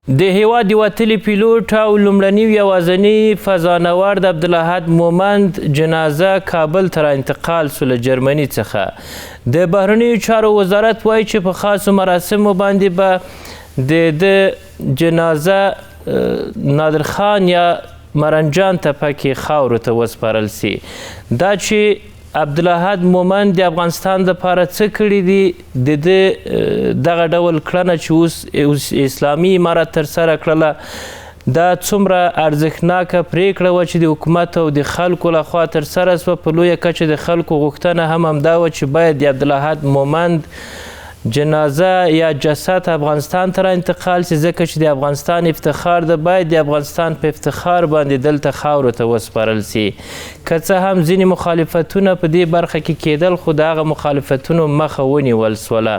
د هیواد وتلي پیلوټ او لومړني یوازیني فضانورد عبدالاحد مومند جنازه کابل ته انتقال سو له جرمني څخه. د بهرنیو چارو وزارت وایي چې په خاصو مراسمو باندې به د جنازه نادر خان یا مرنجان ته پکې خاورو ته وسپارل سي. دا چې عبدالاحد مومند د افغانستان دپاره څه کړي دي، د دغه ډول کړنه چې اوس اسلامي امارت ترسره کړله، دا څومره ارزښتناکه پریکړه وه چې د حکومت او د خلکو لخوا ترسره سوه. په لویه کچه د خلکو غوښتنه هم همدا وه چې باید د عبدالاحد مومند جنازه یا جسد افغانستان ته انتقال سي، ځکه چې د افغانستان افتخار ده، باید د افغانستان په افتخار باندې دلته خاورو ته وسپارل سي. که څه هم ځینې مخالفتونه په دې برخه کې کېدل، خو د هغه مخالفتونو مخه ونیول سوله.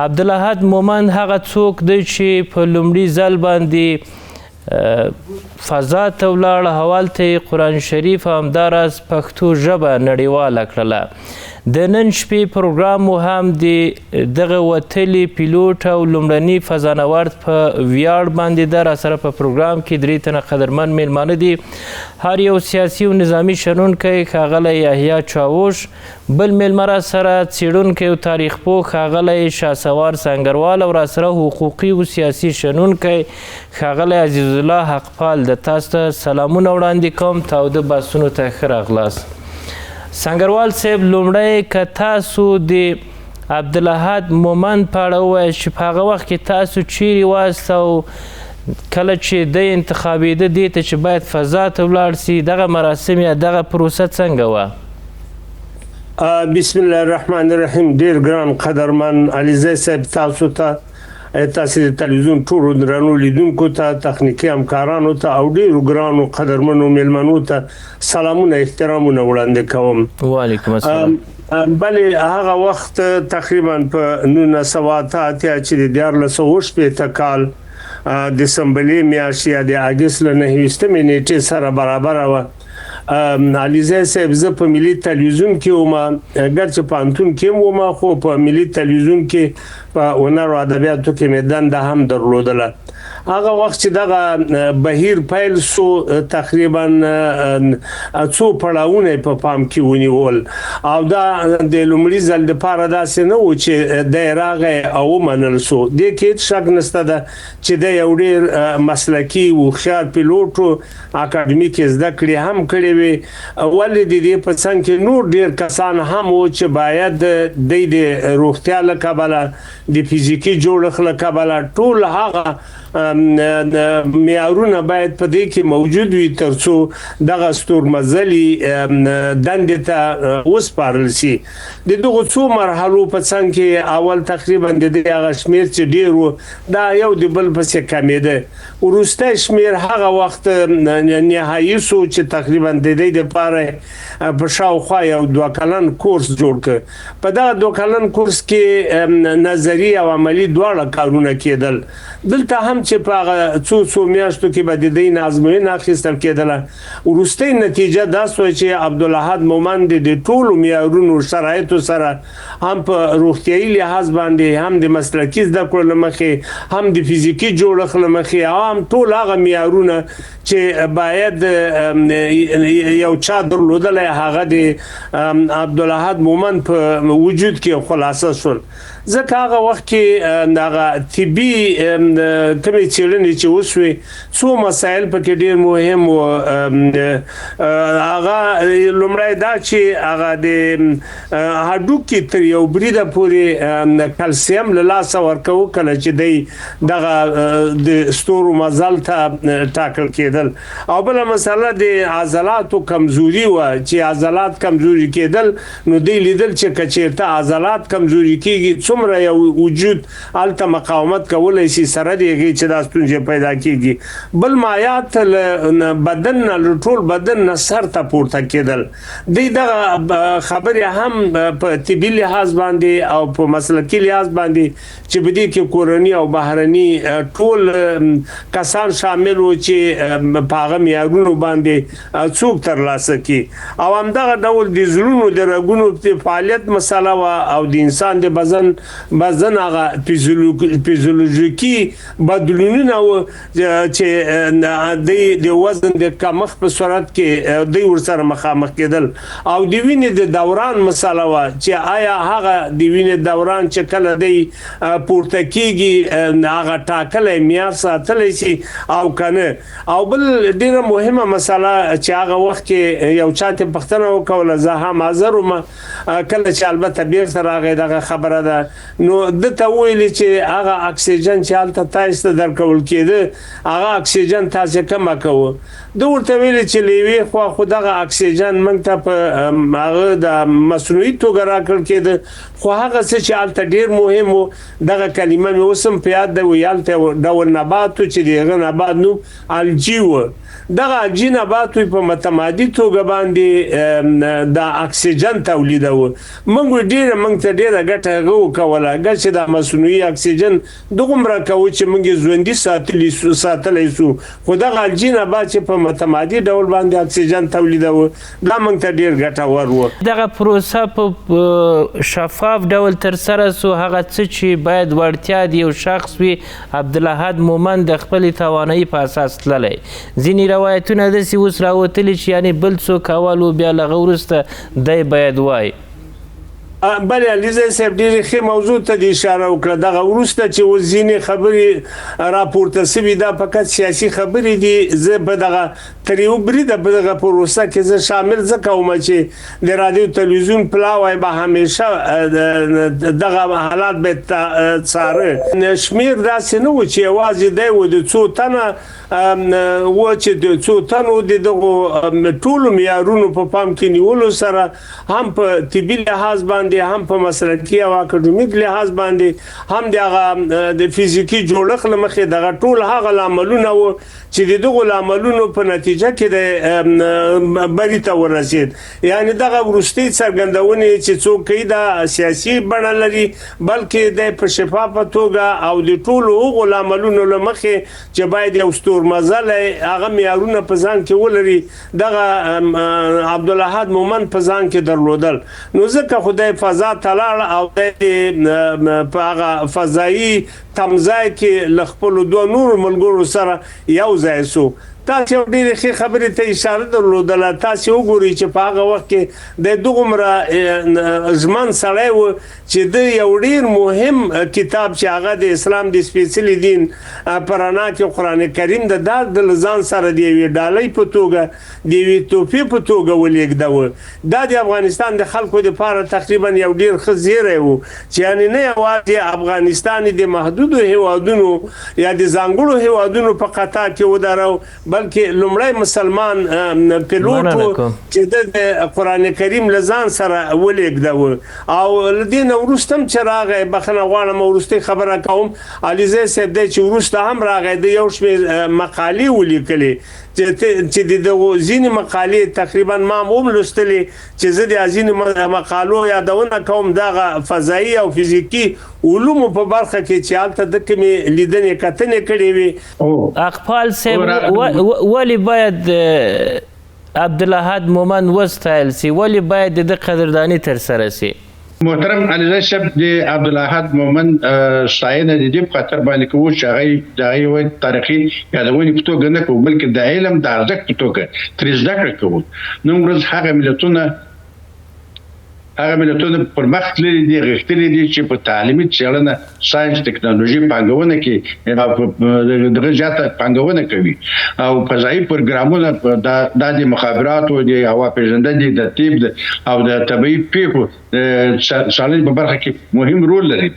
عبدالاحد مومند هغه څوک دی چې په لومړي ځل باندې فضا ته ولاړ، هوالته یې قرآن شریف او همداراز پښتو ژبه نړیواله کړله. د نن شپې پروګرام مو هم د دغه وتلي پیلوټ او لومړني فضانورد په ویاړ باندې ده. راسره په پروګرام کې 3 تنه قدرمن میلمانه دي. هر یو سیاسي او نظامي شنونکی ښاغلی یحیی چاوش، بل میلمه راسره څیړونکی او تاریخ پوه ښاغلی شهسوار سنګروال، او راسره حقوقي او سیاسي شنونکی ښاغلی عزیز الله حقپال. د تاسو ته سلامونه وړاندې کوم، تاوده بحثونو ته ښه راغلاست. سنګروال صاحب، لومړی که تاسو د عبدالاحد مومند په اړه ووایاست چې په هغه وخت کې تاسو چیرې واست او کله چې دی انتخابېده دې ته چې باید فضا ته ولاړ سي، دغه مراسم یا دغه پروسه څنګه وه؟ بسم الله الرحمن الرحیم. ډېر ګران قدرمن علیزی صاحب، تاسو ته تاسو د تلویزیون ټولو درنو لیدونکو ته، تخنیکي همکارانو ته او ډېرو ګرانو قدرمنو میلمنو ته سلامونه احترامونه وړاندې کوم. وعلیکم السلام. بلې هغه وخت تقریبا په 1988 چې د 1480 کال دسمبري میاشت یا د اګست له 9 نیټې سره برابر وه. علیزی صاحب، زه په ملي تلویزیون کې وم، ګرچې پوهنتون کې هم وم، خو په ملي تلویزیون کې په هنر او ادبیاتو کې مې دنده هم درلودله. هغه وخت چې دغه بهیر پیل سو، تقریبا څو پړاوونه په پام کې ونیول، او دا د لومړي ځل دپاره داسې نه و چې دی راغی او ومنل سو. دې کې هېڅ شک نشته ده چې دی یو ډېر مسلکي هوښیار پیلوټ و، اکاډمیک زده کړې هم کړې وې. ولې د دې په څنګ کې نور ډېر کسان هم و چې باید دی د روغتیا له کبله، د فزیکي جوړښت له کبله ټول هغه معیارونه باید په دې کې موجود وي ترڅو دغه ستورمزلي دندې ته وسپارل سي. د دغو څو مرحلو په څنګ کې اول تقریبا د دې هغه شمیر چې ډېر و، دا یو د بل پسې کمېده. وروستی شمیر هغه وخت نهایي سو چې تقریبا د دې دپاره په شاوخوا یو 2 کلن کورس جوړ کړ. په دغه 2 کلن کورس کې نظري او عملي دواړه کارونه کېدل. دلته هم چې په هغه څو میاشتو کې به د دې ازموینه اخیستل کېدله. وروستۍ نتیجه دا سوه چې عبدالاحد مومند د ټولو معیارونو شرایطو سره، هم په روغتیایي لحاظ باندې، هم د مسلکي زده کړو له مخې، هم د فزیکي جوړښت له مخې، او هم ټول هغه معیارونه چې باید یو چا درلودلی، هغه د عبدالاحد مومند په وجود کې خلاصه شول. ځکه هغه وخت کې هغه طبي کومې څېړنې چې وشوې، څو مسایل پکې ډېر مهم و. هغه لومړی دا چې هغه د هډوکي تر یو بریده پورې کلسیم له لاسه ورکوه کله چې دی دغه د ستورو مزل ته ټاکل کېدل. او بله مسله د عضلاتو کمزوري وه، چې عضلات کمزوري کېدل، نو دی لیدل چې که چېرته عضلات کمزوري کېږي، څومره یو وجود هلته مقاومت کولی شي سره د هغې چې دا ستونزې پیدا کېږي. بل مایعات له بدن نه، له ټول بدن نه سر ته پورته کېدل. دی دغه خبرې هم په طبي لحاظ باندې او په مسلکي لحاظ باندې، چې په دې کې کورني او بهرني ټول کسان شامل وو چې په هغه معیارونو باندې څوک ترلاسه کړي. او همدغه ډول د زړونو د رګونو د فعالیت مسله وه، او د انسان د بدن بعضن هغه فیزیولوژیکي بدلونونه چې د وزن د کمښت په صورت کې دوی ورسره مخامخ کېدل او د وینې د دوران مسله وه چې آیا هغه د وینې دوران چې کله دی پورته کېږي هغه ټاکلی معیار ساتلی شي او که نه او بل ډېره مهمه مسله چې هغه وخت کې یو چا ته پوښتنه وکوله زه هم حاضر وم کله چې البته بیرته راغی دغه خبره ده نو ده ته وویلې چې هغه اکسیجن چې هلته تاسو ته درکول کېده هغه اکسیجن تاسې کمه کوو ده ورته ویلې چې له یوې خوا خو دغه اکسیجن موږ ته په هغه د مصنوعي توګه راکړل کېده خو هغه څه چې هلته ډېر مهم و دغه کلمه مې اوس هم په یاد ده وي هلته ډول نبات و چې د هغه نبات نوم الجي و دغه الجي نبات په متمادي توګه باندې د اکسیجن تولیدوه موږ ته ډېره ګټه هغه وکوله ګر چې دا مصنوعي اکسیجن دغومره کوو چې موږ یې ژوندي ساتلی سو خو دغه الجي نبات چې په متمادي ډول باندې اکسیجن تولیدوه دا موږ ته ډېر ګټور و دغه پروسه په شفاف ډول ترسره سو هغه څه چې باید وړتیا د یو شخص وي عبدالاحد مومند د خپلې توانایي په اساس تللی ځینې روایتونه داسې اوس راوتلي چې یعنې بل څوک اول و بیا له هغه وروسته دی باید وایي بله علیزی صاحب ډېرې ښې موضوع ته د اشاره وکړه دغه وروسته چې اوس ځینې خبرې راپورته سوي دا فقط سیاسي خبرې دي زه په دغه تر یو بریده په دغه پروسه کې زه شامل ځکه وم چې د رادیو تلویزیون پلاوی به همیشه دغه حالات به څاره شمیر داسې نه و چې یوازې دی و د څو تنه و چې د څو تنو د دغو ټولو معیارونو په پام کې نیولو سره هم په طبي لحاظ باندې هم په مسلکي او اکاډمیک لحاظ باندې هم د هغه د فزیکي جوړښت له مخې دغه ټول هغه لاملونه و چې د دغو لاملونو په نتیجه کې د بري ته ورسېد یعنې دغه وروستۍ څرګندونې چې څوک کوي دا سیاسي بڼه لري بلکې د په شفافه توګه او د ټولو هغو لاملونو له مخې چې باید یو ستورمزلی هغه معیارونه په ځان کې ولري دغه عبدالاحد مومند په ځان کې درلودل نو ځکه خو دی فضا ته لاړ او دی په هغه فضایي تمځای کې له خپلو دوه نورو ملګرو سره یو ځای سو تاسو یو ډېرې ښې خبرې ته اشاره درلودله تاسو وګورئ چې په هغه وخت کې د دومره ژمن سړی و چې د یو ډېر مهم کتاب چې هغه د اسلام د سپېڅلي دین په رڼا کې قرآن کریم د ځان سره د یوې ډالۍ په توګه د یوې تحفې په توګه ولېږدوه دا د افغانستان د خلکو دپاره تقریبا یو ډېر ښه زیری و چې یعنې نه یوازې افغانستان د محدودو هیوادونو یا د ځانګړو هیوادونو په قطار کې ودرو بلکې لومړی مسلمان پیلوټ و چې د قرآن کریم له ځان سره ولېږدوه او له دې نه وروسته هم چې راغی بخښنه غواړم وروستۍ خبره کوم علیزی صاحب دی چې وروسته هم راغی د یو شمېر مقالې ولیکلې چې د ځینې مقالې تقریبا ما هم لوستلې چې زه د ځینې مقالو یادونه کوم دغه فضایي او فزیکي علومو په برخه کې چې هلته د کومې لیدنې کتنې کړې وي اقبال صاحب ولې باید عبدالاحد مومند وستایل سي ولې باید د قدرداني ترسره سي محترم علیزی صاحب د عبدالاحد مومند ستاینه د دې په خاطر باندې کوو چې هغه د یو تاریخي یادونې په توګه نه کوو بلکې د علم د ارزښت په توګه ترې زده کړه کوو نن ورځ هغه ملتونه پر مخ تللي دي غښتلي دي چې په تعلیمي څېړنه ساینس ټکنالوژي پانګونه کې دغه زیاته پانګونه کوي او فضایي پروګرامونه د مخابراتو د هوا پیژندنې د طب او د طبي پیښو څارنې په برخه کې مهم رول لري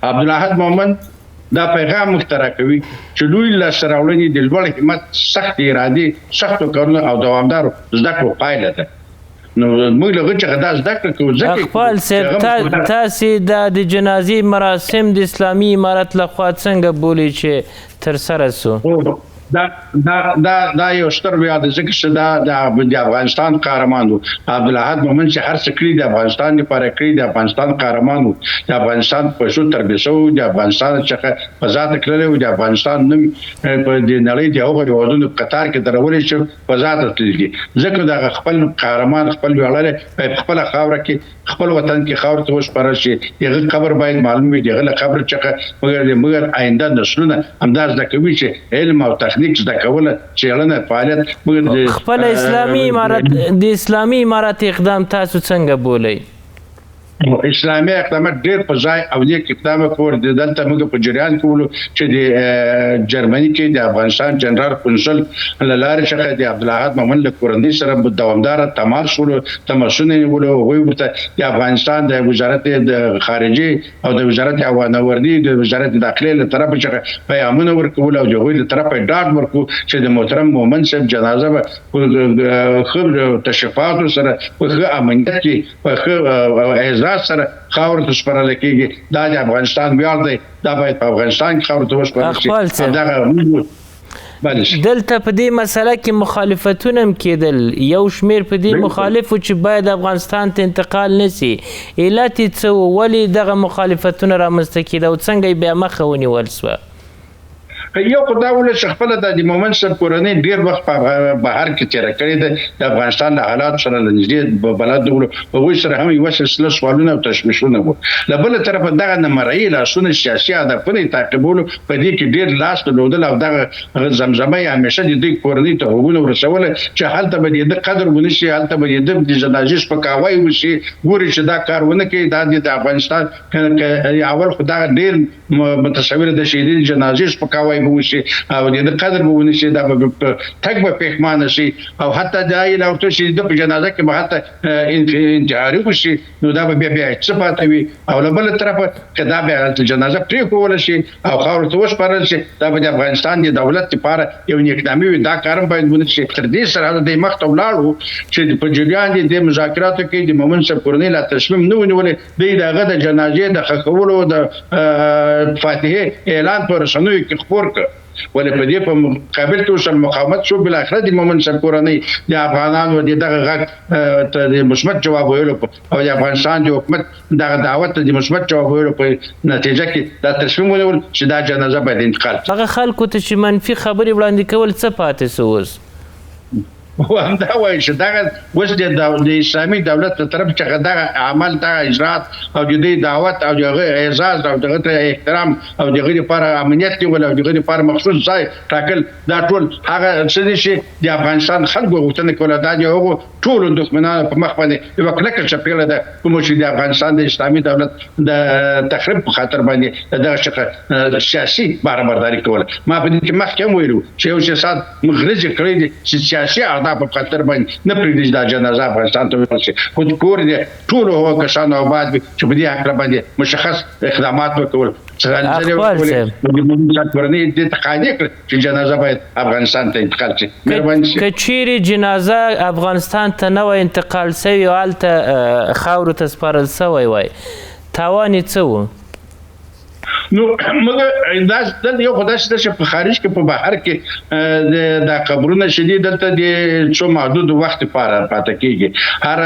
عبدالاحد مومند دا پیغام مخترع کوي چې لوی لاسته راوړنې د لوړ همت سخت ارادې سختو کارونو او دوامدارو زده کړو پایله ده نو موږ له غوښه غدا زده کړو ځکه خپل صاحب تاسو د جنازي مراسم د اسلامي امارت لخوا څنګه بولی چې تر سره سو دا یو ستر ویاړ دی ځکه چې د افغانستان قهرمان و عبدالاحد مومند چې هر څه کړي د افغانستان لپاره کړي د افغانستان قهرمان و د افغانستان په شو تربیه شو د افغانستان څخه فضا ته کړی و د افغانستان نوم په د نړۍ د هغو هیوادونو په قطار کې درولې چې فضا ته تللی ځکه د خپل قهرمان خپل ویاړ په خپل خاوره کې خپل وطن کې خاور ته وسپارل شي دغه قبر باید معلوم وي دغه قبر څخه مګر آینده نسلونه همداس د کوي چې علم او تخنیک زده کوله چېړنه فعالیت خپل اسلامي امارت د اسلامي امارت اقدام تاسو څنګه بولئ؟ اسلامي اقدامات ډېر په ځای او نیک اقدام کول د دلته موږ په جریان کې ولو چې د جرمني کې د افغانستان جنرال قونسل لاره څخه د عبدالاحد مومند له کورنۍ سره دوامدار تماس ولو تماسونه ولو وي ورته د افغانستان د وزارت د خارجي او د وزارت عوانوردی د وزارت داخلي له طرف څخه پیغامونه ورکول او د غوي له طرفه ډاډ ورکو چې د محترم مومند صاحب جنازه خبر تشریفات سره په امنیت کې په سره خاور ته سپارل کېږي دا د افغانستان ویاړ دی دا باید په افغانستان کې خاور ته وسپارل شي دلته په دې مسله کې مخالفتونه هم کېدل یو شمیر په دې مخالفو چې باید افغانستان ته انتقال نشي علت یې څه و ولې دغه مخالفتونه رامنځته کېده او څنګه یې بیا مخه ونیول سوه؟ یو خدای ولې چې خپل د مومند صاحب کورنۍ ډیر وخت په بهر کې تیر کړی دی د افغانستان د حالات سره نږدې بلد ول او وې سره هم یو سلسله سوالونه او تشویشونه وو له بل طرفه دغه نمرې لاسونه سیاسي هدفونه تعقیبول په دې کې ډیر لاس درلودل او دغه زمزمه همیشه د دې کورنۍ ته وګونه ورسول چې حالت به د قدر ونشي حالت به د جنازې سپکاوی وشي ګوري چې دا کارونه کوي د افغانستان اول خدای ډیر متصور د شهیدین جنازې سپکاوی بوشي او د قدر بونشي دا تک به پېښمان شي او حتی دا یې لورته شي د جنازه کې به حتی انتحاري وشي نو دا به بیا څه پاتې وي او له بل طرفه کدا بیا جنازه پرې کول شي او خاور ته وسپارل شي دا به د افغانستان د دولت لپاره یو نیکنامي وي دا کارم باید ونشي تر دې سره د مخ ته ولاړو چې په جریان د مذاکراتو کې د مومند صاحب کورنۍ لا تصمیم نه ونیولې دغه د جنازې د خښولو د فاتحه اعلان پر رسنیو کې خبر ولې په دې په مقابل کې وسل مقاومت شو بل اخر د مومند صاحب کورنۍ د افغانانو دغه غږ ته د مثبت جواب ویلو او د افغانستان د حکومت دغه دعوت د مثبت جواب ویلو په نتیجه کې دا تصمیم ونیول چې دا جنازه باید انتقال شي. هغه خلکو ته چې منفي خبرې وړاندې کول څه پاتې سو اوس؟ همدا وایي چې دغه اوس د اسلامي دولت په طرف څخه دغه عمل دغه اجرات او د دې دعوت او دغه اعزاز او دغه احترام او دغه لپاره امنیت نیول او دغه لپاره مخصوص ځای ټاکل دا ټول هغه څه دي چې د افغانستان خلکو غوښتنه کوله دا د هغو ټولو دښمنانو په مخ باندې یوه کلکه چپېړه ده کومه چې د افغانستان د اسلامي دولت د تخریب په خاطر باندې دغه څخه سیاسي باربرداري کوله. ما په دې کې مخکې هم ویلو چې یو سیاست مغرض کړی دی چې سیاسي دا په خاطر باندې نه پریږدي دا جنازه افغانستان ته ورسي خو کور دې ټول هو کسان او بعد چې په دې حق باندې مشخص اقدامات وکول چې جنازه باید افغانستان ته انتقال شي. که چیرې جنازه افغانستان ته نه وای انتقال سوی او هلته خاورو ته سپارل سوی وای تاوان یې څه و؟ نو موږ دا یو خدای چې په خارج کې په بهر کې د قبرونه شدي دلته د څو محدود وخت لپاره پاتې کیږي. هر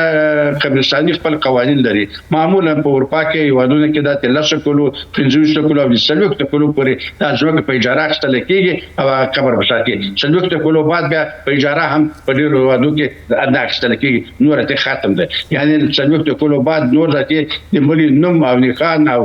قبرستاني خپل قوانین لري. معمولا په اروپا کې هیوادونو کې دا 13 کلو 15 کلو او 20 کلو پورې د ځمکې په اجاره اخیستل کیږي او قبر بساتي 15 کلو بعد بیا په اجاره هم په ډیرو هیوادونو کې د اخیستل کیږي نور ته ختم ده یعنی 15 کلو بعد نور ځکه د ملي نوم او نښان او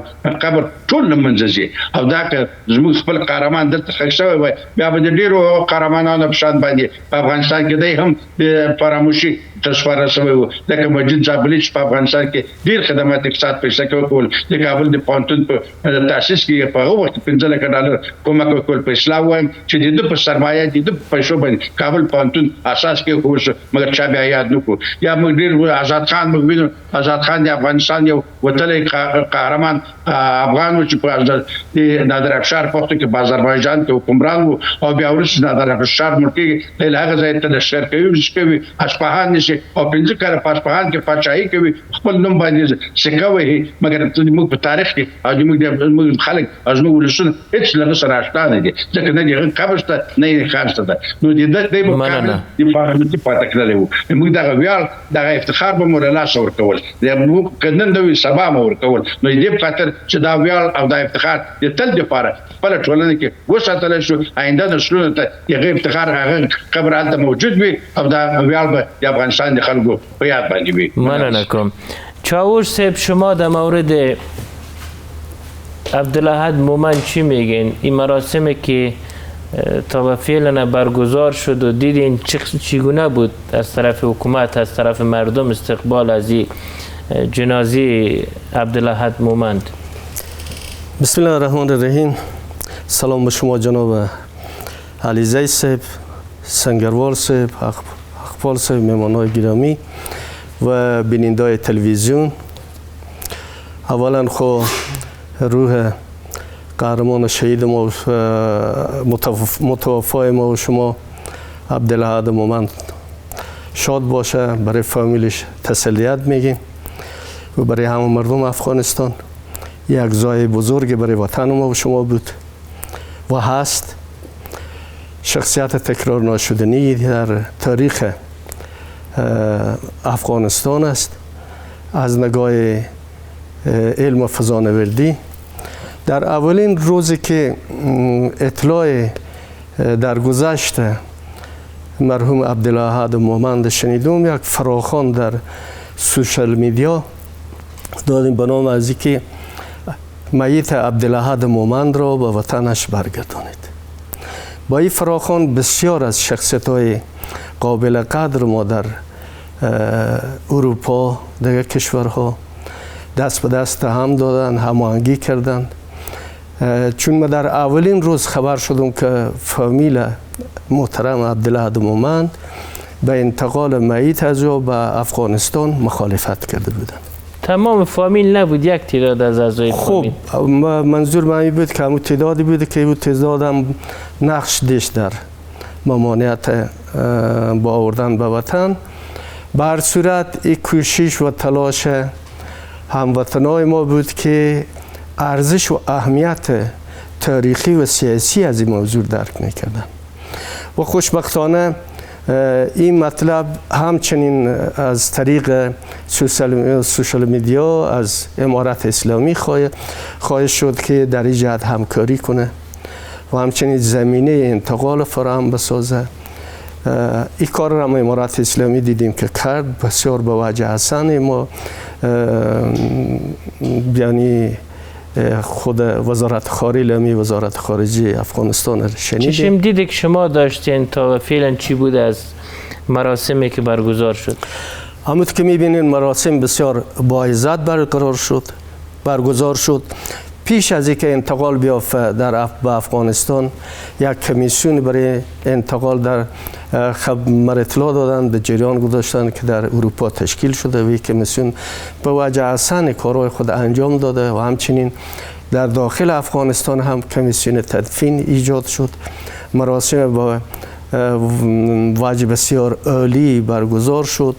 قبر ټول منځ او دا که زموږ خپل قهرمان دلته ښخ شوی وای بیا به د ډیرو قهرمانانو په شان باندې په افغانستان کې دی هم د فراموشي تسپارل شوی و لکه مجید زابلي چې په افغانستان کې ډیر خدمات اقتصاد پیسې کوول د کابل د پونتون په تاسیس کې په هغه وخت $15 کومک وکول په اسلام وایم چې د په سرمایه د پیسو باندې کابل پونتون اساس کې کوم مګر چا بیا یاد نکړو یا موږ ډیر آزاد خان موږ وینو آزاد خان د افغانستان یو وتلی قهرمان افغان چې په نادر افشار پختو که آذربایجان کې حکمران وو او بیا ورسره نادر افشار مرګي له هغه ځای ته نشر کوي اصفهان نشي او پنځه کاله په اصفهان کې پاچاهي کوي خپل نوم باندې سکوي مګر موږ په تاریخ کې او موږ خلک ازمو ولسونه هیڅ له سره آشنا نه دي ځکه نه دي قبرسته نه خارسته ده نو دې د مکمل د پارلماني پاتې کړل وو موږ دا ویل دا افتخار به مور لا شور کول موږ کنن دوی سبا مور کول نو دې په خاطر چې دا ویل او دا افتخار د تل لپاره په ټولنه کې وساتل شو آینده نسلونو ته یغه افتخار هغه قبر هلته موجود وي او دا ویل به د افغانستان د خلکو په یاد باندې وي. مننه کوم. چاوش صاحب شما در مورد عبدالاحد مومند چی میگین؟ این مراسمی که تا به فعلا برگزار شد و دیدین چگونه بود از طرف حکومت از طرف مردم استقبال از این جنازه عبدالاحد مومند؟ بسم الله الرحمن الرحیم. سلام به شما جناب علیزی صاحب، سنگروال صاحب، اقبال صاحب، مهمانان گرامی و بیننده تلویزیون. اولا خو روح قهرمان شهید ما متوفای ما و شما عبدالاحد مومند شاد باشه. برای فامیلش تسلیت میگیم و برای همه مردم افغانستان یک زای بزرگ برای وطن ما و شما بود و هست. شخصیت تکرار نشدنی در تاریخ افغانستان است. از نگاه علم و فضانوردی در اولین روزی که اطلاع در گذشت مرحوم عبدالاحد مومند شنیدم، یک فراخوان در سوشال میدیا دادیم به نام از اینکه میت عبدالاحد مومند را به وطنش برگردانید. با این فراخوان بسیار از شخصیت‌های قابل قدر ما در اروپا دیگر کشورها دست به دست هم دادن، هماهنگی کردند. چون ما در اولین روز خبر شدم که فامیل محترم عبدالاحد مومند به انتقال میت از او به افغانستان مخالفت کرده بودند. تمام فامیل نبود، یک تعداد از اعضای فامیل. خب منظور من این بود که همون تعدادی بود که این تعداد هم نقش داشت در ممانعت با آوردن به وطن. به هر صورت این کوشش و تلاش هموطنای ما بود که ارزش و اهمیت تاریخی و سیاسی از این موضوع درک میکردن و خوشبختانه این مطلب همچنین از طریق سوشال میدیا از امارت اسلامی خواهد شد که در این جهت همکاری کنه و همچنین زمینه انتقال فراهم بسازه. این کار را ما امارت اسلامی دیدیم که کرد، بسیار به وجه حسن. ما یعنی خود وزارت خارجه وزارت خارجه افغانستان شنیدیم. چشم دیدی که شما داشتین تا فعلا چی بود از مراسمی که برگزار شد؟ همونطور که میبینین مراسم بسیار با عزت برگزار شد. پیش از اینکه انتقال بیافته به افغانستان یک کمیسیون برای انتقال در خبر اطلاع دادن، به جریان گذاشتن که در اروپا تشکیل شده و این کمیسیون به وجه حسن کارهای خود انجام داده و همچنین در داخل افغانستان هم کمیسیون تدفین ایجاد شد. مراسم با وجه بسیار عالی برگزار شد.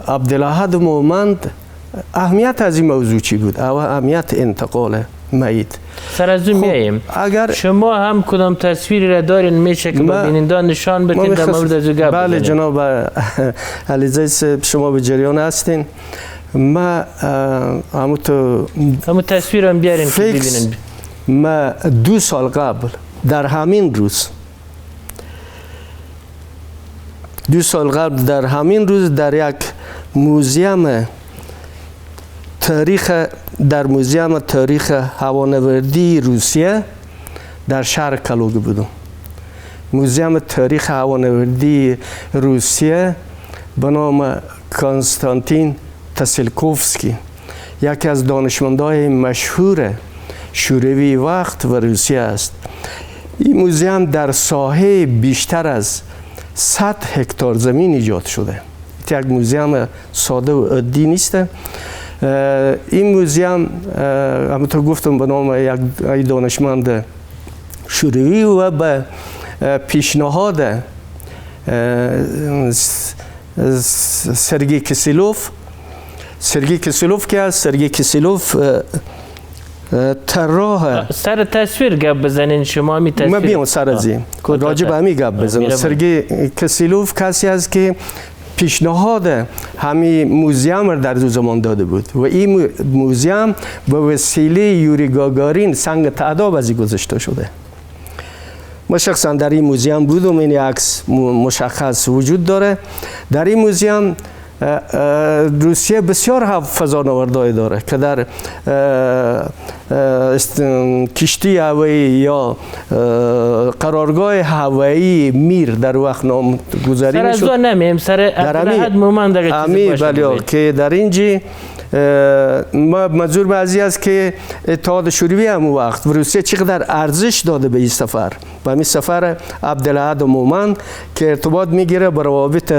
عبدالاحد مومند اهمیت از این موضوع چی بود؟ اهمیت انتقال میت. سر از اون میاییم. اگر شما هم کدام تصویری را دارین میشه که به بینندگان نشان بدین در مورد از گپ بله بزنیم. جناب علیزی صاحب شما به جریان هستین. ما همون تصویر هم بیارین که ببینن. ما 2 سال قبل در همین روز 2 سال قبل در همین روز در یک موزیم تاریخ هوانوردی روسیه در شهر کالوگ بودم. موزیم تاریخ هوانوردی روسیه به نام کنستانتین تسلکوفسکی، یکی از دانشمندان مشهور شوروی وقت و روسیه است. این موزیم در ساحه بیشتر از 100 هکتار زمین ایجاد شده. یک موزیم ساده و عادی نیست. این موزیم همونطور گفتم به نام یک دانشمند شوروی و به پیشنهاد سرگی کسیلوف که است. سرگی کسیلوف طراح سر تصویر گپ بزنین شما می تصویر ما بیام سر ازی راجع به همی گپ بزنم. سرگی کسیلوف کسی است که پیشنهاد همین موزیم را در دو زمان داده بود و این موزیم به وسیله یوری گاگارین سنگ تعداب ازی گذاشته شده. ما شخصا در این موزیم بودم، این عکس مشخص وجود داره. در این موزیم روسیه بسیار فضانوردهایی داره که در کشتی هوایی یا قرارگاه هوایی میر در وقت نامگذاری میشد. سر از نمیم سر عبدالحد مومند امی بله که در اینجا ما منظور به ازی است که اتحاد شوروی هم وقت و روسیه چقدر ارزش داده به این سفر، به این سفر عبدالحد مومند که ارتباط میگیره با روابط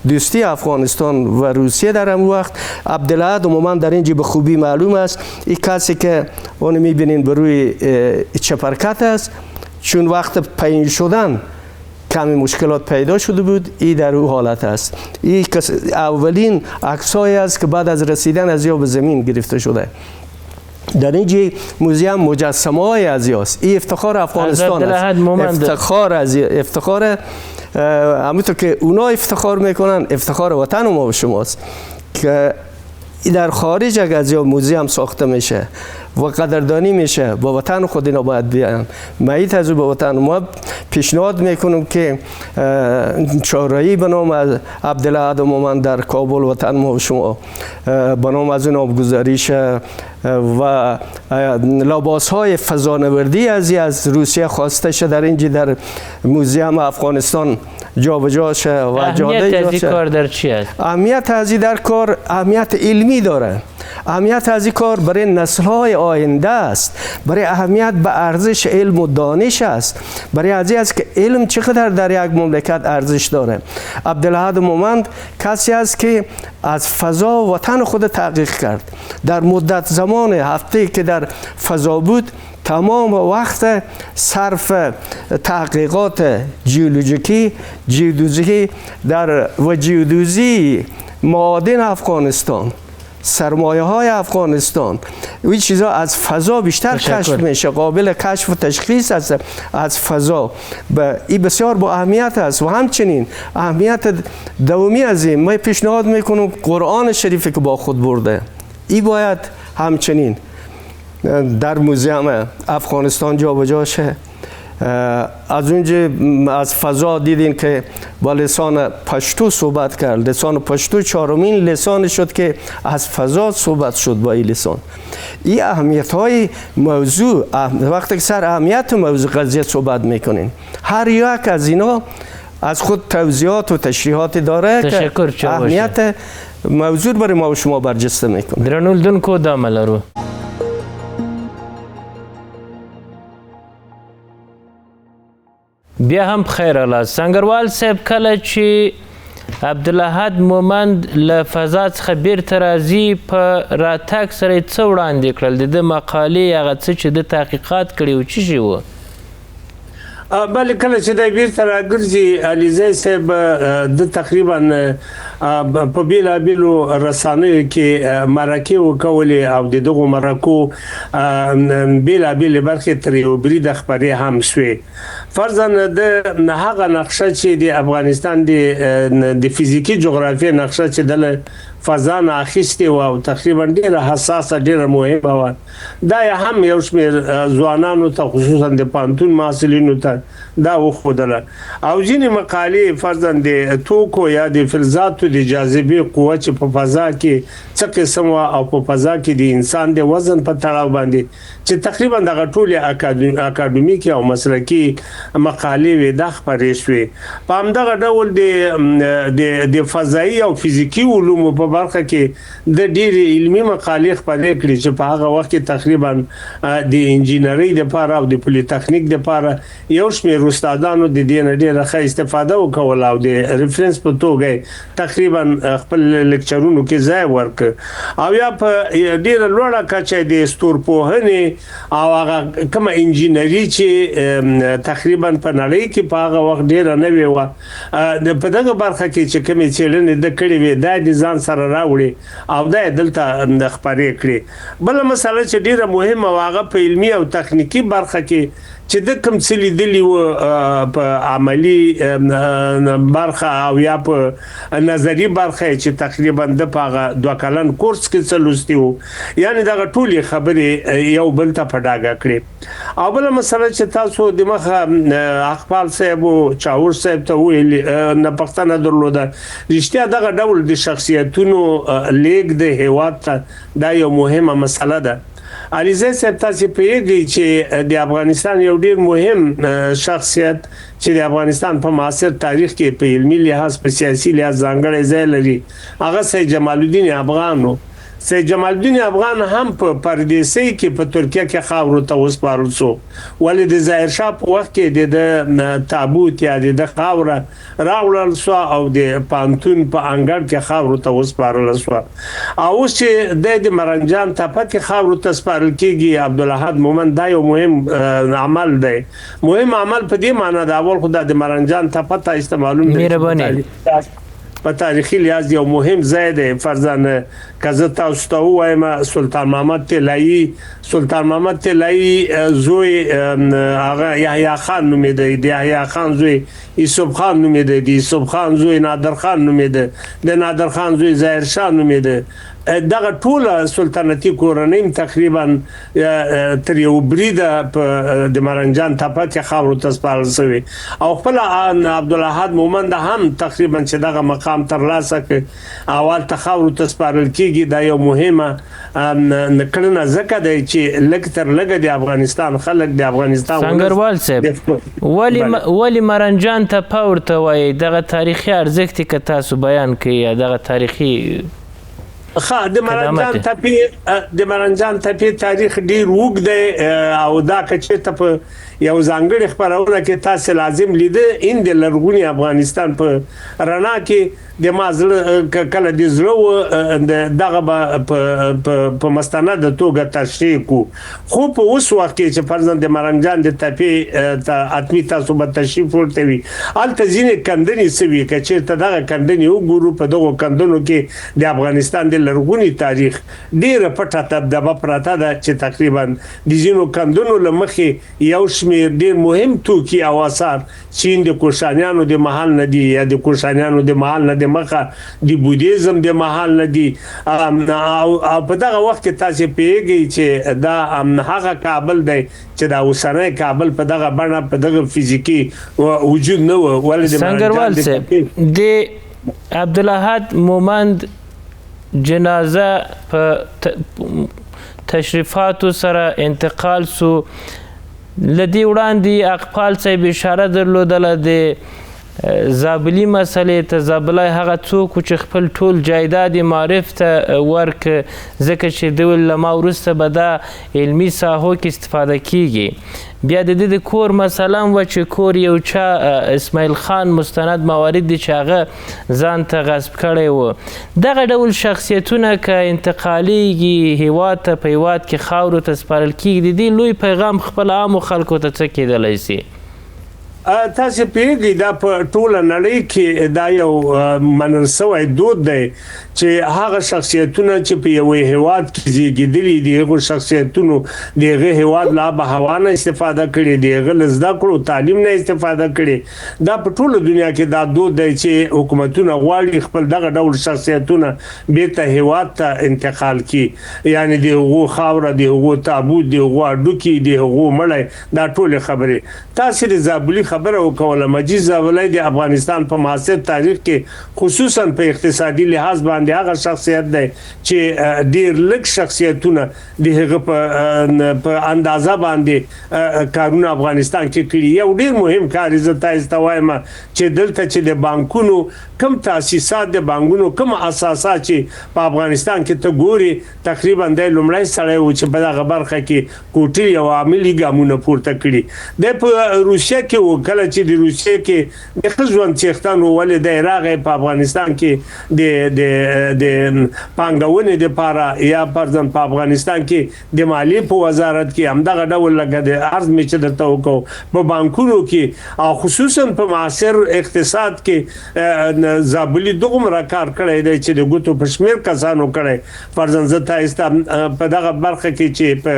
دوستی افغانستان و روسیه. در هم وقت عبدالحد مومند در اینجا به خوبی معلوم است. این کسی که اون میبینین به روی چپرکت است، چون وقت پایین شدن کمی مشکلات پیدا شده بود، ای در او حالت است. ای اولین عکسایی است که بعد از رسیدن از یا به زمین گرفته شده. در اینجا موزیم مجسمه های از یاست. ای افتخار افغانستان است، افتخار همونطور که اونا افتخار میکنن، افتخار وطن ما و شماست که در خارج از یا موزیم ساخته میشه و قدردانی میشه. با وطن خود اینا باید بیان. مایید از به وطن ما پیشنهاد میکنم که چهاررایی به نام عبدالحد مومند در کابل وطن ما و شما به نام از اون آبگذاریش و لباس های فضانوردی از روسیه خواسته شه در اینجا در موزیم افغانستان جابجا شه و جاده اهمیت کار در چی است؟ اهمیت از در کار اهمیت علمی داره. اهمیت از این کار برای نسل‌های آینده است، برای اهمیت به ارزش علم و دانش است، برای از این است که علم چقدر در یک مملکت ارزش داره. عبدالحد مومند کسی است که از فضا وطن خود تحقیق کرد. در مدت زمان هفته که در فضا بود تمام وقت صرف تحقیقات جیولوژیکی و جیودوزی معادن افغانستان، سرمایه های افغانستان و این چیزا از فضا بیشتر کشف میشه، قابل کشف و تشخیص است از فضا. این بسیار با اهمیت است و همچنین اهمیت دومی از این ما پیشنهاد میکنم قرآن شریفی که با خود برده، این باید همچنین در موزیم افغانستان جابجا شه. از اونجا از فضا دیدین که با لسان پشتو صحبت کرد. لسان پشتو چهارمین لسان شد که از فضا صحبت شد با این لسان. این اهمیت های موضوع، وقتی که سر اهمیت موضوع قضیه صحبت میکنین، هر یک از اینا از خود توضیحات و تشریحات داره که اهمیت موضوع برای ما و شما برجسته میکنه. درنولدون کو دامل رو بیا هم خیر الله. سنگروال صاحب کله چې عبدالحد مومند له فضا څخه بیرته راځي په راتګ سره یې څه وړاندې کړل؟ د ده مقالې هغه څه چې د تحقیقات کړي و څه شي وو؟ بله کله چې دی بیرته راګرځي علیزی صاحب د تقریبا په بیلابیلو رسانیو کې مرکې وکولې او د دغو مرکو بیلابیلې برخې تر یو بریده خپرې هم شوې. فرضاً د هغه نقشه چې د افغانستان د فیزیکي جغرافیې نقشه چې د فضا نه اخیستې وه او تقریبا ډېره حساسه ډېره مهمه وه، دا هم یو شمېر ځوانانو ته خصوصا د پوهنتون محصلینو ته دا وښودله او ځینې مقالې فرضاً د توکو یا د فلزاتو د جاذبې قوه چې په فضا کې څه قسم وه او په فضا کې د انسان د وزن په تړاو باندې چې تقریبا دغه ټولې اکاډمیکي او مسلکي مقالې وې دا خپرې شوې. په همدغه ډول د فضایي او فزیکي علومو په برخه کې د ډېری علمي مقالې خپرې کړې چې په هغه وخت کې تقریبا د انجینری لپاره او د پولی تخنیک لپاره یو شمېر استادانو د دې نه ډېره ښه استفاده وکول او د ریفرنس په توګه تقریبا خپل لیکچرونو کې ځای ورکړ او یا په ډېره لوړه کچه د ستورپوهنې او هغه کومه انجینری چې تقریبا په نړۍ کې په هغه وخت ډېره نوې وه په دغه برخه کې چې کومې څېړنې د کړې وې دا د ځان سره راوړي او دا دلته خپرې کړې بله مسله چې ډېره مهمه وه هغه په علمي او تخنیکي برخه کې چې د کوم څه لیدلي وو په عملي برخه او یا په نظري برخه چې تقریبا د هغه 2 کلن کورس کې څه لوستي وو یعنی دغه ټولې خبرې یو بل ته په ډاګه کړې او بله مسله چې تاسو د مخه اقبال صاحب او چاور صاحب ته ویل نه پښتنه درلوده رښتیا دغه ډول د شخصیتونو لیک د هیواد ته دا یو مهمه مسله ده علیزی صاحب تاسو پیږئ چې د افغانستان یو ډیر مهم شخصیت چې د افغانستان په معاصر تاریخ کې په علمي لحاظ په سیاسي لحاظ ځانګړی ځای لري هغه سید جمال الدین افغان سید جمال الدین افغان هم په پردیسۍ کې په ترکیه کې خاورو ته وسپارل شو ولې د ظاهر شاه په وخت کې د تابوت یا د خاوره راوړل شو او د پانتون په انګړ کې خاورو ته وسپارل شو او اوس چې د مرنجان تپه کې خاورو ته سپارل کېږي عبدالاحد مومند دا یو مهم عمل دی مهم عمل په دې معنی دا اول خو د مرنجان تپه ته استعمالون مهرباني په تاریخي لحاظ یو مهم ځای دی فرضاً کزه تاسو ته وایم سلطان محمد طلایی زوی هغه یحیی خان نومېده د یحیی خان زوی یوسف خان نومېده د یوسف خان زوی نادر خان نومېده د نادر خان زوی ظاهر شاه نومېده دغه ټوله سلطنتي کورنۍ تقریبا تر یو بریده په د مرنجان تپه کې خاورو ته سپارل شوی او خپل عبدالاحد مومند هم تقریبا چې دغه مقام ترلاسه کړ اول ته خاورو ته سپارل کېږي دا یو مهمه کړنه ځکه دی چې لږ تر لږه د افغانستان خلک د افغانستان سنگروال صاحب ولی مرنجان تپه ورته وایي دغه تاریخي ارزښت که تاسو بیان کړئ دغه تاریخي د مرنجان تپې تاریخ ډیر اوږد دی او دا که چېرته په یو ځانګړې خپرونه کې تاسو لازم لیده ان د لرغوني افغانستان په رڼا کې د مازړه کله د زړه دغه په مستند توګه تشریح کو خو په اوس وخت کې چې فرضاً د مرنجان د تپې ته اتمی تاسو به تشریف ورته وي هلته ځینې کندنې سوي که چېرته دغه کندنې وګورو په دغو کندنو کې د افغانستان د لرغوني تاریخ ډیره پټه دبدبه پراته ده چې تقریبا د ځینو کندنو له مخې یو شمېر ډیر مهم توکي او آثار چین د کوشانیانو د محل نه دي یا د کوشانیانو د محل نه د مخه د بودیزم د محل نه دي او په دغه وخت کې تاسو پیږئ چې دا هغه کابل دی چې دا اوسنی کابل په دغه بڼه په دغه فزیکی وجود نه و ولې د سنگروال صاحب د عبدالاحد مومند جنازه په تشریفاتو سره انتقال سو لدی وړاندې اقبال صاحب اشاره درلودله د زابلي مسلې ته زابلی هغه څوک چې خپل ټول جایداد معرف ته ورک ځکه چې د له ما وروسته به دا علمي ساحو کې استفاده کیږي بیا د دې د کور مثلا و چې کور یو چا اسماعیل خان مستند موارد دي چې هغه ځان ته غصب کړی و دغه ډول شخصیتونه که انتقالیږي هیواد ته په هیواد کې خاورو ته سپارل کیږي د دې لوی پیغام خپل عامو خلکو ته څه کیدلی سي تاسو پیږئ دا په ټوله نړۍ کې دا یو منل شوی دود دی چې هغه شخصیتونه چې په یو هیواد کې زیږیدلي دي هغه شخصیتونو دغه هیواد لا به هوا نه استفاده کړي دغه زده کړو تعلیم نه استفاده کړي دا په ټوله دنیا کې دا دود دی چې حکومتونه غواړي خپل دغه ډول شخصیتونه بیرته هیواد ته انتقال کړي یعنی دغه خاوره دغه تابوت دغه ډوکی دغه مړی دا ټول خبره تاسو د زابلی خبره وکوله. مجید زاولی د افغانستان په معاصر تاریخ کې خصوصا په اقتصادي لحاظ باندې هغه شخصیت دی چې ډیر لږ شخصیتونه د هغه په اندازه باندې کارونه افغانستان کې کړي. یو ډیر مهم کار زه تاسو وایم چې دلته چې د بانکونو کم تاسیسات د بانکونو کم اساسات چې په افغانستان کې ته ګوري تقریبا د لومړی سړی و چې په دغه برخه کې کوټي او عاملي ګامونه پورته کړي. د په روسیه کې و کله چې د روسیه کې د خزوان چختان ولې د راغې په افغانستان کې د پانګونې د پاره یا پرځن په افغانستان کې د مالی په وزارت کې همدغه ډول لګه د ارز میچ درته وکاو په بانکونو کې او خصوصا په معاصر اقتصاد کې زابلی دومره کار کړی دی چې د ګوتو په شمیر کسانو کړی. فرضاً زه تاسو په دغه برخه کې چې په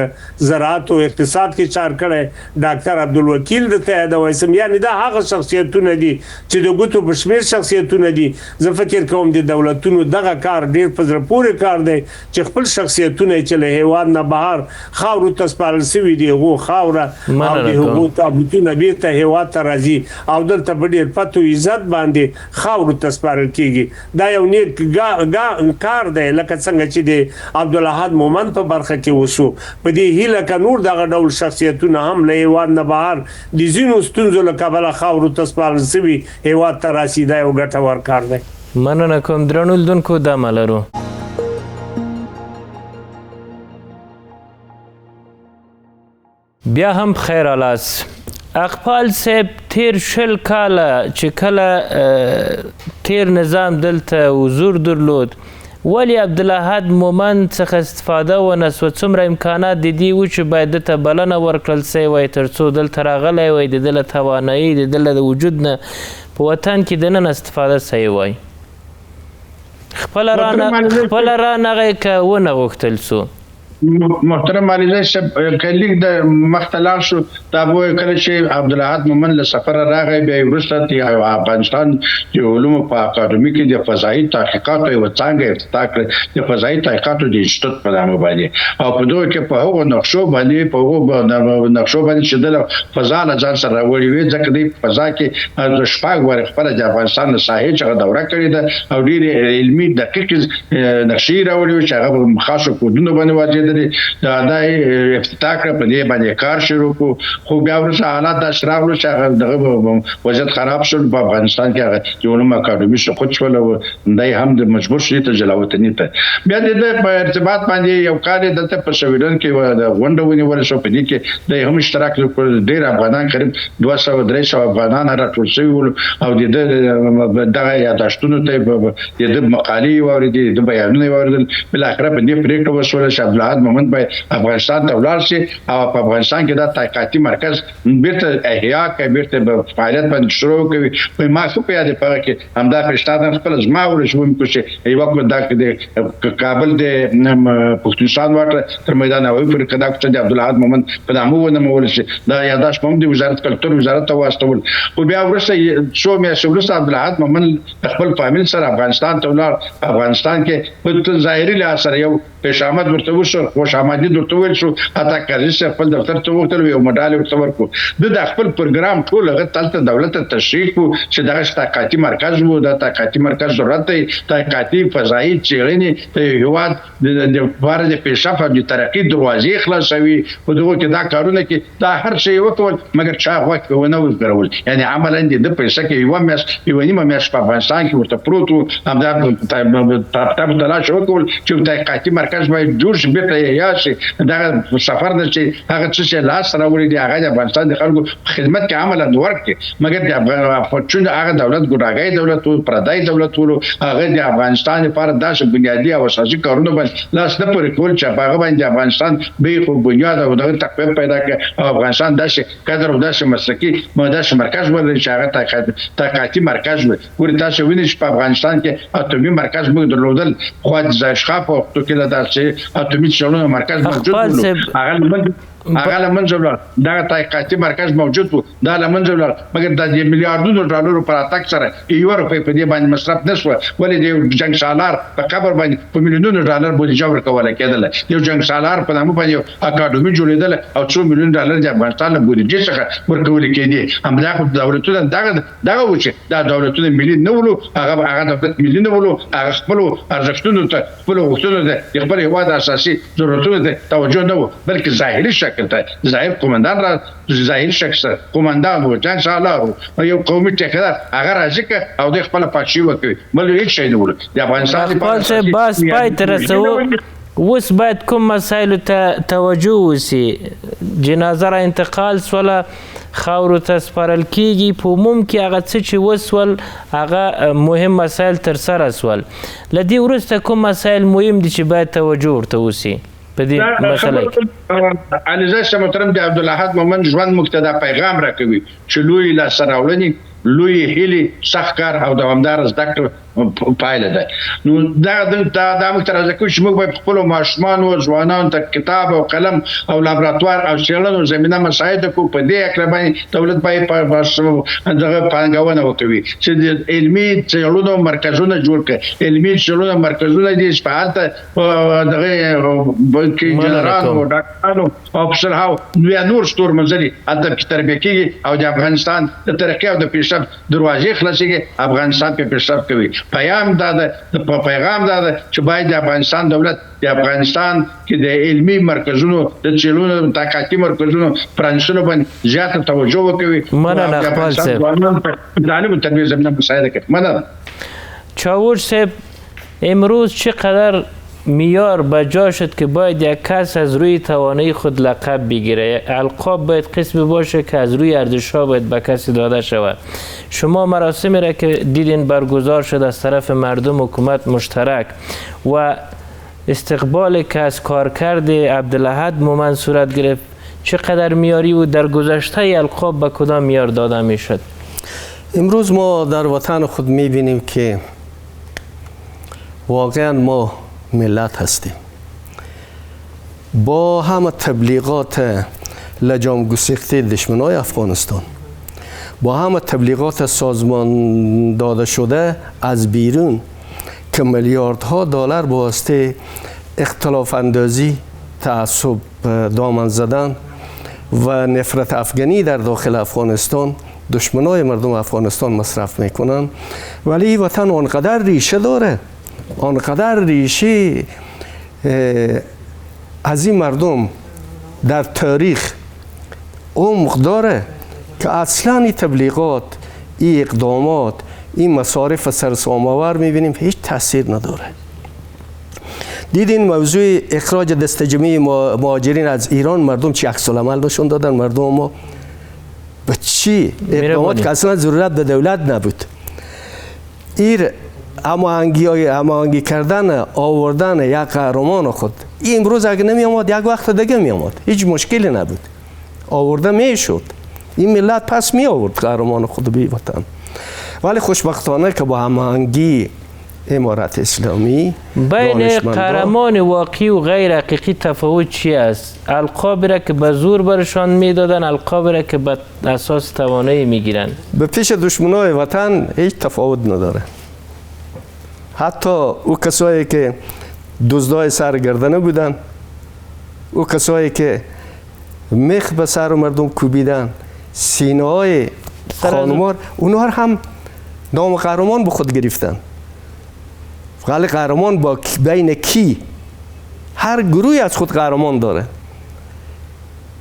زراعت او اقتصاد کې چار کړی ډاکټر عبدالوکیل د ته وایسم، یعنی دا هغه شخصیتونه دي چې د ګوتو په شمیر شخصیتونه دي. زه فکر کوم د دولتونو دغه کار ډیر په زړه پورې کار دی چې خپل شخصیتونه چې له هیواد نه بهر خاورو ته سپارل شوي دي هغو خاوره او د هغو تابوتونه بیرته هیواد ته راځي او دلته په ډیر پتو عزت باندې خاورو ته سپارل کیږي. دا یو نیک کار دی لکه څنګه چې د عبدالاحد مومند په برخه کې وشو. په دې هیله که نور دغه ډول شخصیتونه هم له هیواد نه بهر د ځینو ستونزو له کبله خاورو ته سپارل شوي هیواد ته راسي، دا یو ګټور کار دی. مننه کوم درنو لیدونکو، دمه لرو. بیا هم خیر الاس اقبال صاحب تیر شل کاله چې کله تیر نظام دلته حضور درلود ولی عبدالاحد مومند څخه استفاده ونه سوه. څومره امکانات د دې و چې باید دته بلنه ورکړل سوی وای تر څو دلته راغلی وای د ده له توانایي د ده له وجود نه په وطن کې دننه استفاده سوی وای. خپله رانغی که ونه غوښتل سو. محترم علیزی صاحب کلیک د مختلف شو دا به کله چې عبدالاحد مومند له سفر راغی بیا وروسته د افغانستان د علومو په اکاډمي کې د فضایي تحقیقاتو یوه څانګه افتتاح کړه د فضایي تحقیقاتو د انسټیټوت په نامه باندې او په دغه کې په هغو نقشو باندې چې د فضا له ځان سره راوړي وي ځکه د فضا کې د شپږ وارې خپله د افغانستان د ساحې څخه دوره کړې ده او ډېرې علمي دقیقې نقشې راوړي وي چې هغه په خاصو کودونو باندې واجد دا افتتاح کړه په دې باندې کار شروع کړو. خو بیا وروسته حالات داسې راغلو چې هغه دغه وضعیت خراب شو په افغانستان کې هغه د علومو اکاډمي سقوط شول او دی هم د مجبور شو ته جلاوطني ته. بیا د ده په ارتباط باندې یو کال یې دلته په سویډن کې د غونډه ونیوله شوه په دې کې دی هم اشتراک وکړ. ډېر افغانان قریب 200-300 افغانان راټول شوي ول او د ده دغه یاداشتونو ته د ده مقالې واورېدې د بیانونه یې واورېدل. بالاخره په دې پرېکړه وشوله چې عبدالاحد مومند باید افغانستان ته ولاړ شي او په افغانستان کې دا تحقیقاتي مرکز بیرته احیا کوي، بیرته فعالیت باندې شروع کوي. په ما ښه په یاد په کې همدا پیشنهاد هم خپل زما ولسوم کو چې یو وخت دا د کابل د پښتونستان واټ تر میدان هوایي پر کدا چې د عبدالاحد مومند په نامه ونومول شي. دا یاداش هم د وزارت کلتور وزارت ته واستول. خو بیا وروسته څو میاشتې وروسته عبدالاحد مومند خپل فامیل سره افغانستان ته ولاړ. افغانستان کې په ظاهري لحاظ سره یو پیش آمد ورته وشو، خوش آمدید ورته ویل شو، حتی قاضي صاحب خپل دفتر ته وغوښتل یو مډال ورته ورکړو. د خپل پروګرام ټول هغه تلته دولت ته تشریح کړو چې دغه تحقیقاتي مرکز و، دا تحقیقاتي مرکز ضرورت دی، تحقیقاتي فضایي څېړنې د هېواد د لپاره د پیشرفت او د ترقي دروازې خلاصوي. په دغو کې دا کارونه کې دا هر څه یې وکول مګر چا غوږ ونه وګرول. یعنې عملاً د ده پیسه کې یوه نیمه میاشت په افغانستان کې ورته پروت و. همدا تلاش وکول چې تحقیقاتي مرکز باید جوړ شي، بیرته احیا شي. دغه سفر نه چې هغه څه چې لاس راوړي دي هغه د افغانستان د خلکو په خدمت کې عملاً ورکړي. مګر د چون هغه دولت ګوډاګی دولت و، پردی دولت و، هغه د افغانستان لپاره داسې بنیادي او اساسي کارونه باندې لاس نه پورې کول چې په هغه باندې افغانستان بیخ او بنیاد او دغه تقویت پیدا کړي او افغانستان داسې کادر او داسې مسلکي داسې مرکز ولري چې هغه تحقیقاتي مرکز وي. ګورې تاسو وینئ چې په افغانستان کې اټومي مرکز موږ درلودل، خو د ځایشخوا په وختو کې داسې اټومي څېړنو مرکز موجود و. هغه لمنځه ولاړ. دغه تحقیقاتي مرکز موجود و، دا لمنځه ولاړ. مګر د میلیارډونو ډالرو پر اتاک سره یو روپۍ په دې باندې مصرف نه شوه. ولې د جنګ سالار په قبر باندې په میلیونونو ډالر بودیجه ورکوله کېدله. یو جنګ سالار په نامه باندې یو اکاډمي جوړېدله او 2 میلیون ډالر د افغانستان له بودیجې څخه ورکول کېدې. همدا خو دولتونه دغه و چې دا دولتونه ملي نه ولو، هغه دولت ملي نه ولو، هغه خپلو ارزښتونو ته، خپلو غوښتنو ته، د خپل هېواد اساسي ضرورتونو ته توجه نه و، بلکې ظاهري شکل ته ظاهر قومندان را ظاهري شکل قومندان و، جنګ سالار و، یو قومي ټیکدار هغه راځي که او د خپل پادشي وکوي، بل هیڅ شی نه ولو. د افغانستان لپاره بس پای ته رسوو. اوس باید کوم مسایلو ته توجه وسی؟ جنازه را انتقال سوله، خاورو ته سپارل کیږي، په عموم کې هغه څه چې وسول هغه مهم مسایل ترسره سول. له دې وروسته کوم مسایل مهم دي چې باید توجه ورته وسی په دې مسله کې؟ علیزاده صاحب محترم، د عبدالاحد مومند ژوند موږ ته دا پیغام راکوي چې لوی لاسته راوړنې، لوی هیلې، سخت کار او دوامداره زده کړه پایله ده. نو دا موږ ته راځي چې موږ باید خپلو ماشومانو ځوانانو ته کتاب او قلم او لابراتوار او څېړنو زمینه مساعده کړو. په دې هکله باندې دولت باید دغه پانګونه وکوي چې د علمي څېړنو مرکزونه جوړ کړي. علمي څېړنو مرکزونه دي اصفهان ته دغه جنرالانو، ډاکټرانو او افسرهاو یا نور ستورمزلي هلته پکې تربیه کېږي او د افغانستان د ترقۍ او د پیشرفت دروازې خلاصېږي. افغانستان پرې پیشرفت کوي. پیغام دا ده چې باید د افغانستان دولت د افغانستان کې د علمي مرکزونو، د څېړنو تحقیقاتي مرکزونو پرانیستلو باندې زیاته توجه وکوي. مننه اقبال صاحب. تعلیم و تربیه زمینه مساعده کړي. مننه. چاوش صاحب، امروز چقدر معیار بجا شد که باید یک کس از روی توانایی خود لقب بگیره؟ القاب باید قسمی باشه که از روی ارزش‌ها باید به کسی داده شود. شما مراسمی را که دیدین برگزار شد از طرف مردم، حکومت مشترک و استقبالی که از کارکرد عبدالاحد مومند صورت گرفت، چقدر معیاری و در گذشته القاب به کدام معیار داده میشد؟ امروز ما در وطن خود میبینیم که واقعا ما ملت هستیم. با همه تبلیغات لجام گسیخته دشمنای افغانستان، با همه تبلیغات سازمان داده شده از بیرون که میلیاردها دلار به واسطه اختلاف اندازی، تعصب دامن زدن و نفرت افغانی در داخل افغانستان دشمنای مردم افغانستان مصرف میکنن، ولی وطن آنقدر ریشه داره، آنقدر ریشه از این مردم در تاریخ عمق داره که اصلا این تبلیغات، این اقدامات، این مصارف سرسام‌آور میبینیم هیچ تاثیر نداره. دیدین موضوع اخراج دسته جمعی مهاجرین از ایران مردم چی عکس العمل نشون دادن؟ مردم ما به چی اقدامات که اصلا ضرورت به دولت نبود. این هماهنگی کردن، آوردن یک قهرمان خود، این امروز اگه نمی آمد یک وقت دیگه می آمد، هیچ مشکلی نبود، آورده می شد. این ملت پس می آورد قهرمان خود به وطن. ولی خوشبختانه که با هماهنگی امارت اسلامی بین قهرمان واقعی و غیر حقیقی تفاوت چی است؟ القابی را که به زور برشان میدادن، القابی را که به اساس توانایی میگیرن. به پیش دشمنای وطن هیچ تفاوت نداره. حتی او کسایی که دزدای سرگردنه بودن، او کسایی که میخ به سر مردم کوبیدن، سینه های خانمار، اونها هم نام قهرمان به خود گرفتن. ولی قهرمان با بین کی؟ هر گروهی از خود قهرمان داره.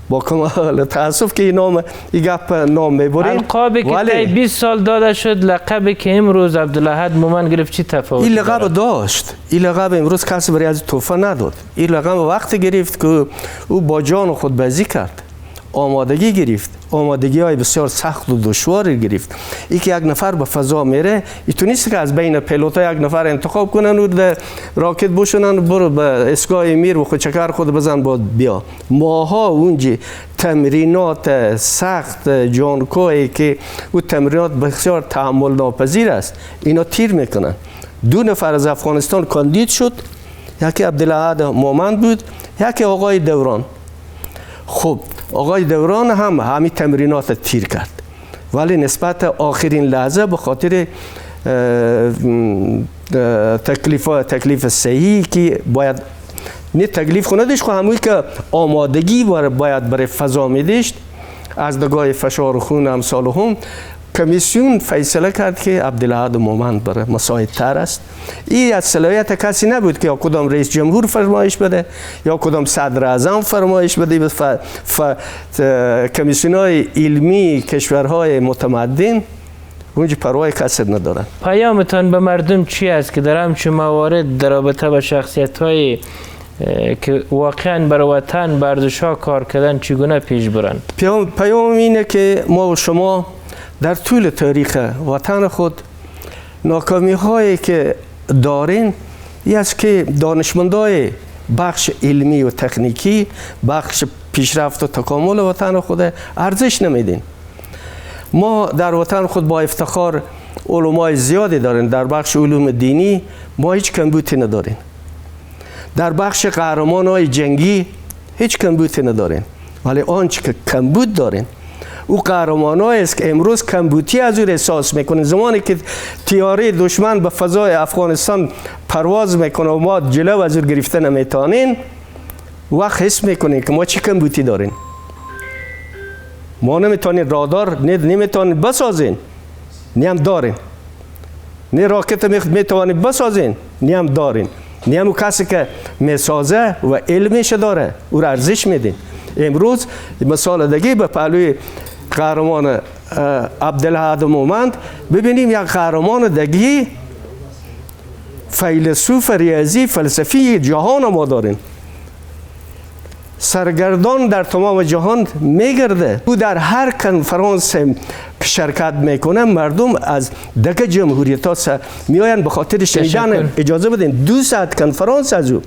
با کمال تاسف که این گپ نام میبرین. القابی که 20 سال داده شد، لقبی که امروز عبدالاحد مومند گرفت چی تفاوت این لقب داشت. این لقب امروز کسی برای از توفه نداد. این لقب وقتی گرفت که او با جان خود بازی کرد، آمادگی گرفت، آمادگی های بسیار سخت و دشوار گرفت. ای که یک نفر به فضا میره، ایتون نیست که از بین پیلوتا یک نفر انتخاب کنن و در راکت بشونن برو به اسگاه میر و خود چکر خود بزن با بیا. ماها اونجا تمرینات سخت جانکوهی که او تمرینات بسیار تحمل ناپذیر است، اینا تیر میکنن. 2 نفر از افغانستان کاندید شد، یکی عبدالاحد مومند بود، یکی آقای دوران. خب آقای دوران هم همین تمرینات تیر کرد، ولی نسبت آخرین لحظه به خاطر تکلیف صحیح که باید نه تکلیف خونه داشت، خو همونی که آمادگی باید برای فضا میداشت از دگاه فشار خون امثال هم کمیسیون فیصله کرد که عبدالاحد مومند برای مساعدتر است. این از صلاحیت کسی نبود که یا کدام رئیس جمهور فرمایش بده یا کدام صدر اعظم فرمایش بده. کمیسیون های علمی کشورهای متمدن اونجا پروای کسی ندارن. پیامتان به مردم چی است که در همچین موارد در رابطه با شخصیت های که واقعا برای وطن ارزش‌ها کار کردن چگونه پیش برن؟ پیام اینه که ما و شما در طول تاریخ وطن خود ناکامی هایی که دارین ای است که دانشمندای بخش علمی و تکنیکی بخش پیشرفت و تکامل وطن خود ارزش نمیدین. ما در وطن خود با افتخار علمای زیادی داریم. در بخش علوم دینی ما هیچ کمبودی نداریم. در بخش قهرمانای جنگی هیچ کمبودی نداریم، ولی آنچه که کمبود داریم او قهرمانایی است که امروز کمبودی از او احساس میکنیم. زمانی که طیاره دشمن به فضای افغانستان پرواز میکنه و ما جلو از او گرفته نمیتونیم، وقت حس میکنیم که ما چه کمبودی داریم. ما نمیتونیم رادار نمیتونیم بسازین، نیم داریم. نه راکت میتونیم بسازین، نیم داریم. نیم کسی که میسازه و علمش داره او را ارزش میدین. امروز مثال دیگه به پهلوی قهرمان عبدالاحد مومند ببینیم. یک قهرمان دیگه فیلسوف ریاضی فلسفی جهان ما داریم، سرگردان در تمام جهان میگرده. او در هر کنفرانس شرکت میکنه مردم از دگه جمهوریت ها میآیند به خاطر شنیدن. اجازه بدین 200 کنفرانس از او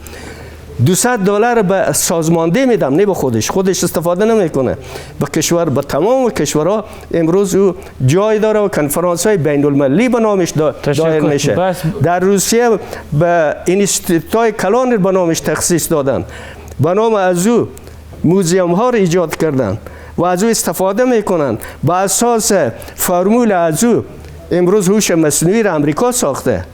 $200 به سازمانده میدم، نه به خودش استفاده نمیکنه. به کشور، به تمام کشورها امروز او جای داره و کنفرانس های بین المللی به نامش دایر میشه. در روسیه به اینستیتوت های کلان به نامش تخصیص دادن، به نام از او موزیم ها را ایجاد کردن و از او استفاده میکنن. با اساس فرمول از او امروز هوش مصنوعی را امریکا ساخته.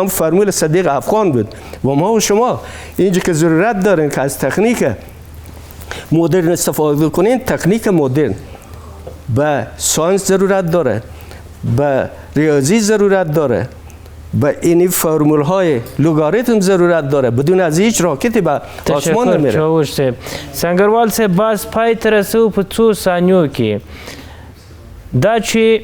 فرمول صدیق افغان بود. و ما و شما اینجا که ضرورت دارین که از تکنیک مدرن استفاده کنین. تکنیک مدرن به ساینس ضرورت داره، به ریاضی ضرورت داره، به این فرمول های لوگاریتم ضرورت داره. بدون از هیچ راکتی به آسمان نمیره. چاوش صاحب، سنگروال صاحب باز پای ترسو په څو ثانیو کې دا چې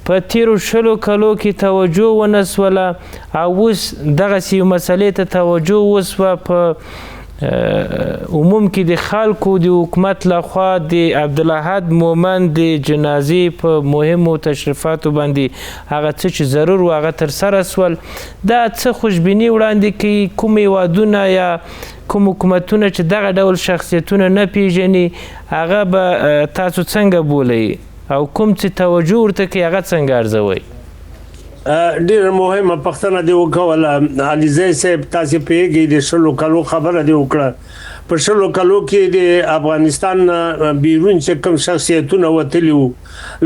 په تیرو شلو کلو کې توجه ونسوله او اوس دغسې مسلې ته توجه وسوه په عموم کې د خلکو د حکومت لخوا د عبدالاحد مومند د جنازې په مهمو تشریفاتو باندې هغه څه چې ضرور و هغه ترسره سول. دا څه خوشبیني وړاندې کوي؟ کوم هیوادونه یا کوم حکومتونه چې دغه ډول شخصیتونه نه پیژني هغه به تاسو څنګه بولئ او کوم چې توجه ورته کوي هغه څنګه ارزوئ؟ ډېره مهمه پوښتنه دې وکوله علیزی صاحب. تاسې پوهېږئ د شلو کلو خبره دې وکړه. په شلو کلو کې د افغانستان بیرون چې کوم شخصیتونه وتلي وو،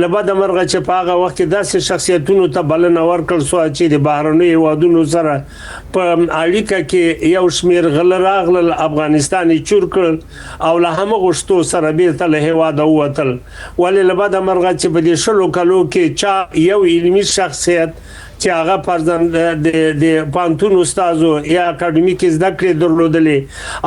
له بده مرغه چې په هغه وخت کې داسې شخصیتونو ته بلنه ورکړل سوه چې د بهرنیو هیوادونو سره په اړیکه کې یو شمېر غله راغلل، افغانستان یې چور کړل او له همغو شتو سره بیرته له هیواده ووتل. ولې له بده مرغه چې په دې شلو کلو کې چا یو علمي شخصیت چې هغه فرضاً د پوهنتون استازو یا اکاډمیکې زده کړې درلودلې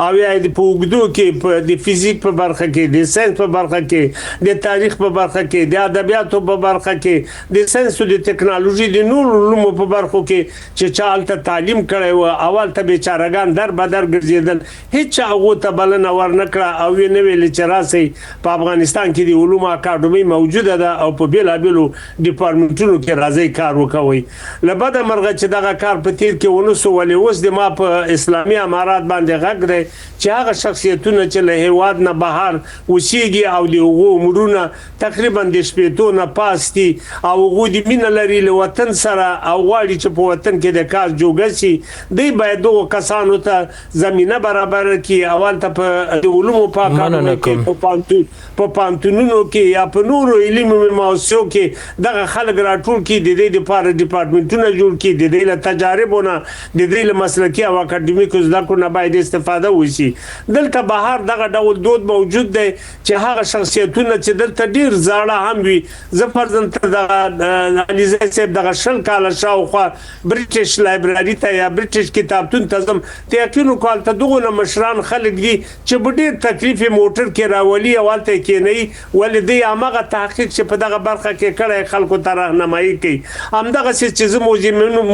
او یا په اوږدو کې د فزیک په برخه کې، د ساینس په برخه کې، د تاریخ په برخه کې، د ادبیاتو په برخه کې، د ساینس او د ټکنالوژي د نورو علومو په برخو کې چې چا هلته تعلیم کړی و، اول ته بیچارهګان در بدر ګرځېدل، هېچا هغو ته بلنه ورنه کړه او یې نه ویلې چې راسئ په افغانستان کې د علومو اکاډمۍ موجوده ده او په بېلابېلو ډیپارټمنټونو کې راځئ کار وکوئ. لبده مرغه چې دغه کار په تیر کې ونسو ولې اوس د ما په اسلامي امارات باندې غږ دی چې هغه شخصیتونه چې له هیواد نه بهر اوسېږي او د هغو عمرونه تقریبا د شپېتو نه پاس دي او هغوی د مینه لري له وطن سره او غواړي چې په وطن کې د کار جوګه شي دوی باید دغو کسانو ته زمینه برابر کړي اول ته په د علومو په اکاډمۍ کې په پانتونونو کې یا په نورو علمي مؤسسو کې دغه خلک راټول کړي د دې لپاره ډپارټمنټونه جوړ کړي د دې له تجاربونه د دې له مسلکي او اکاډمیکو زده کړو نه باید استفاده وشي دلته بهر دغه ډول دود موجود دی چې هغه شخصیتونه چې دلته ډیر زاړه هم وي زه فرضاً دغه علیزی صاحب دغه 20 کاله شاوخوا برټش لایبرري ته یا برټش کتابتون ته ځم ته یقین وکړه ته دغه مشران خلک دي چې په ډیر تکلیف موټر کې راولي او هلته کېنوي ولې دوی هماغه تحقیق چې په دغه برخه کې کړی خلکو ته راهنمایي کوي همدغسې چې زه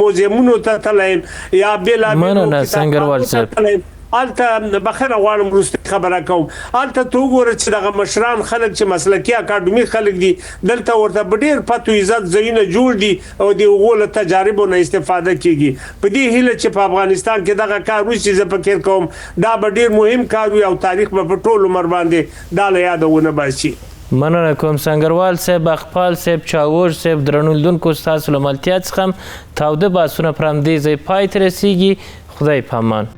موزیمونو ته تللی یا مننه سنګروال صاحب الته بخره غواړم وروسته خبره کوم الته ته وګوره چې دغه مشران خلک چې مسلکي اکاډمي خلک دي دلته ورته په ډېر پتو عزت ځایونه جوړ دي او د هغو له تجاربو نه استفاده کیږي په دې هیله چې په افغانستان کې دغه کار وشي زه فکر کوم دا به ډېر مهم کار وي او تاریخ به په ټول عمر باندې دا له یاده ونه باسي مننه کوم سنګروال صاحب اقبال صاحب چاوش صاحب درنو لیدونکو ستاسو له ملتیا څخه هم تاوده بحثونه پر همدې ځای پای ته رسیږي خدای پامان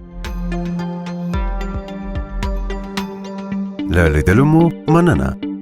له لیدلو مو مننه